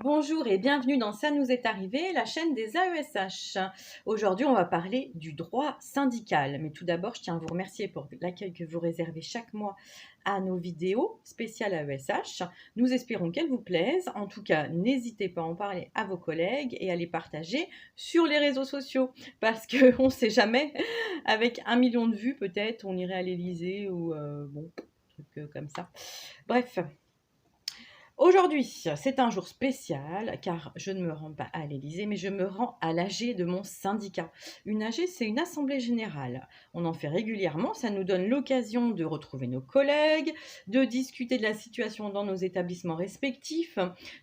Bonjour et bienvenue dans Ça nous est arrivé, la chaîne des AESH. Aujourd'hui, on va parler du droit syndical. Mais tout d'abord, je tiens à vous remercier pour l'accueil que vous réservez chaque mois à nos vidéos spéciales AESH. Nous espérons qu'elles vous plaisent. En tout cas, n'hésitez pas à en parler à vos collègues et à les partager sur les réseaux sociaux. Parce qu'on ne sait jamais, avec 1 million de vues peut-être, on irait à l'Élysée ou bon, truc comme ça. Bref. Aujourd'hui, c'est un jour spécial car je ne me rends pas à l'Élysée, mais je me rends à l'AG de mon syndicat. Une AG, c'est une assemblée générale. On en fait régulièrement, ça nous donne l'occasion de retrouver nos collègues, de discuter de la situation dans nos établissements respectifs,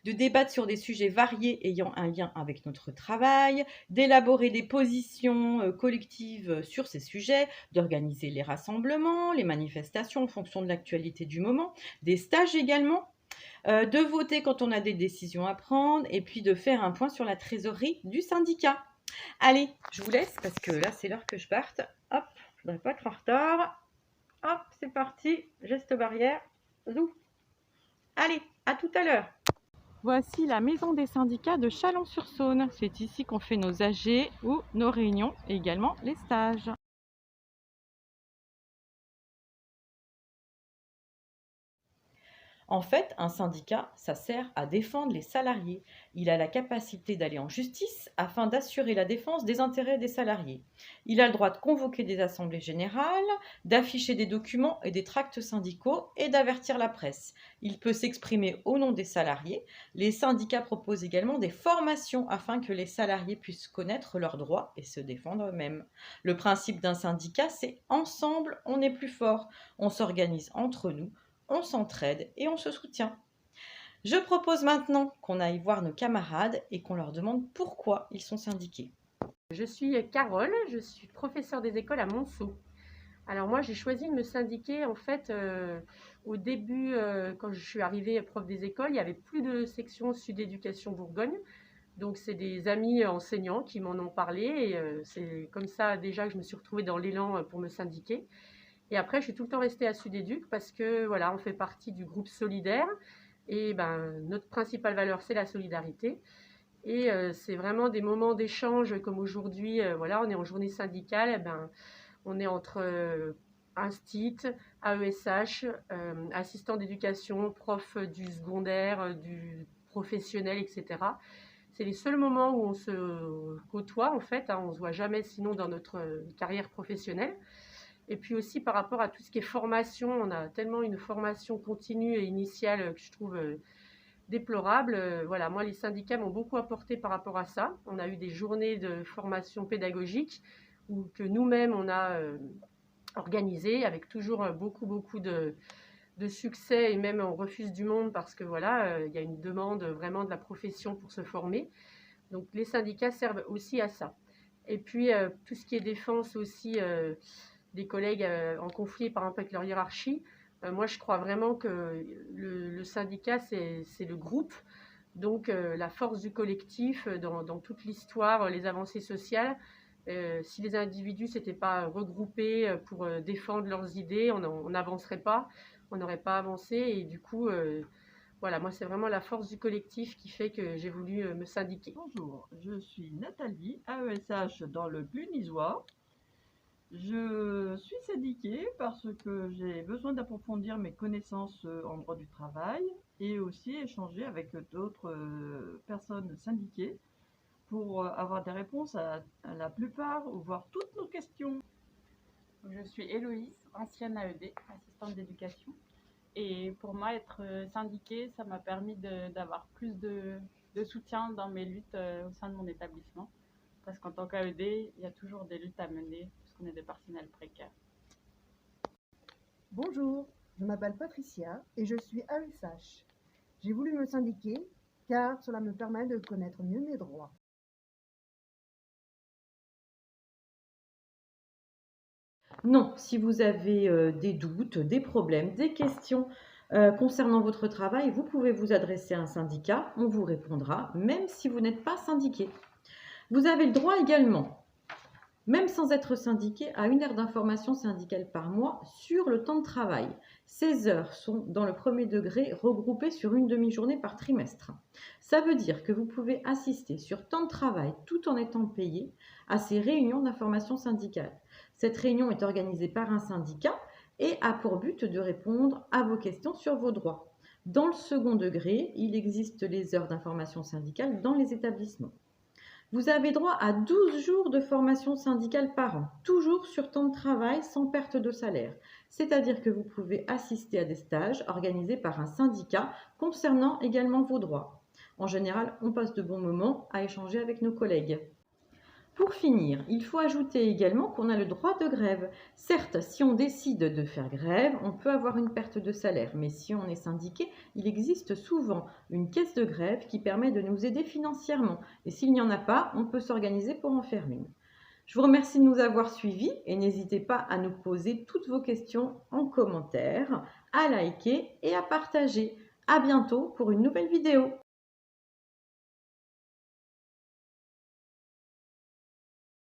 de débattre sur des sujets variés ayant un lien avec notre travail, d'élaborer des positions collectives sur ces sujets, d'organiser les rassemblements, les manifestations en fonction de l'actualité du moment, des stages également. De voter quand on a des décisions à prendre et puis de faire un point sur la trésorerie du syndicat. Allez, je vous laisse parce que là, c'est l'heure que je parte. Hop, je ne voudrais pas être en retard. Hop, c'est parti, geste barrière. Zou. Allez, à tout à l'heure. Voici la maison des syndicats de Chalon-sur-Saône. C'est ici qu'on fait nos AG ou nos réunions et également les stages. En fait, un syndicat, ça sert à défendre les salariés. Il a la capacité d'aller en justice afin d'assurer la défense des intérêts des salariés. Il a le droit de convoquer des assemblées générales, d'afficher des documents et des tracts syndicaux et d'avertir la presse. Il peut s'exprimer au nom des salariés. Les syndicats proposent également des formations afin que les salariés puissent connaître leurs droits et se défendre eux-mêmes. Le principe d'un syndicat, c'est ensemble, on est plus fort. On s'organise entre nous, on s'entraide et on se soutient. Je propose maintenant qu'on aille voir nos camarades et qu'on leur demande pourquoi ils sont syndiqués. Je suis Carole, je suis professeure des écoles à Monceau. Alors moi j'ai choisi de me syndiquer en fait au début quand je suis arrivée prof des écoles, il n'y avait plus de section Sud Éducation Bourgogne. Donc c'est des amis enseignants qui m'en ont parlé et c'est comme ça déjà que je me suis retrouvée dans l'élan pour me syndiquer. Et après je suis tout le temps restée à Sud Éduc parce que voilà, on fait partie du groupe solidaire et notre principale valeur c'est la solidarité. Et c'est vraiment des moments d'échange comme aujourd'hui, voilà, on est en journée syndicale, on est entre Instit, AESH, assistant d'éducation, prof du secondaire, du professionnel, etc. C'est les seuls moments où on se côtoie en fait, hein, on ne se voit jamais sinon dans notre carrière professionnelle. Et puis aussi par rapport à tout ce qui est formation, on a tellement une formation continue et initiale que je trouve déplorable. Voilà, moi, les syndicats m'ont beaucoup apporté par rapport à ça. On a eu des journées de formation pédagogique ou que nous-mêmes, on a organisé avec toujours beaucoup de succès et même on refuse du monde parce que voilà, il y a une demande vraiment de la profession pour se former. Donc les syndicats servent aussi à ça. Et puis tout ce qui est défense aussi des collègues en conflit par exemple avec leur hiérarchie. Moi, je crois vraiment que le syndicat, c'est le groupe. Donc, la force du collectif dans toute l'histoire, les avancées sociales. Si les individus ne s'étaient pas regroupés pour défendre leurs idées, on n'avancerait pas, on n'aurait pas avancé. Et du coup, voilà, moi, c'est vraiment la force du collectif qui fait que j'ai voulu me syndiquer. Bonjour, je suis Nathalie, AESH dans le Clunisois. Je suis syndiquée parce que j'ai besoin d'approfondir mes connaissances en droit du travail et aussi échanger avec d'autres personnes syndiquées pour avoir des réponses à la plupart ou voire toutes nos questions. Je suis Héloïse, ancienne AED, assistante d'éducation. Et pour moi, être syndiquée, ça m'a permis d'avoir plus de soutien dans mes luttes au sein de mon établissement. Parce qu'en tant qu'AED, il y a toujours des luttes à mener, puisqu'on est des personnels précaires. Bonjour, je m'appelle Patricia et je suis AESH. J'ai voulu me syndiquer car cela me permet de connaître mieux mes droits. Non, si vous avez des doutes, des problèmes, des questions concernant votre travail, vous pouvez vous adresser à un syndicat, on vous répondra, même si vous n'êtes pas syndiqué. Vous avez le droit également même sans être syndiqué, à 1 heure d'information syndicale par mois sur le temps de travail. Ces heures sont, dans le premier degré, regroupées sur une demi-journée par trimestre. Ça veut dire que vous pouvez assister sur temps de travail tout en étant payé à ces réunions d'information syndicale. Cette réunion est organisée par un syndicat et a pour but de répondre à vos questions sur vos droits. Dans le second degré, il existe les heures d'information syndicale dans les établissements. Vous avez droit à 12 jours de formation syndicale par an, toujours sur temps de travail sans perte de salaire. C'est-à-dire que vous pouvez assister à des stages organisés par un syndicat concernant également vos droits. En général, on passe de bons moments à échanger avec nos collègues. Pour finir, il faut ajouter également qu'on a le droit de grève. Certes, si on décide de faire grève, on peut avoir une perte de salaire, mais si on est syndiqué, il existe souvent une caisse de grève qui permet de nous aider financièrement. Et s'il n'y en a pas, on peut s'organiser pour en faire une. Je vous remercie de nous avoir suivis et n'hésitez pas à nous poser toutes vos questions en commentaire, à liker et à partager. À bientôt pour une nouvelle vidéo.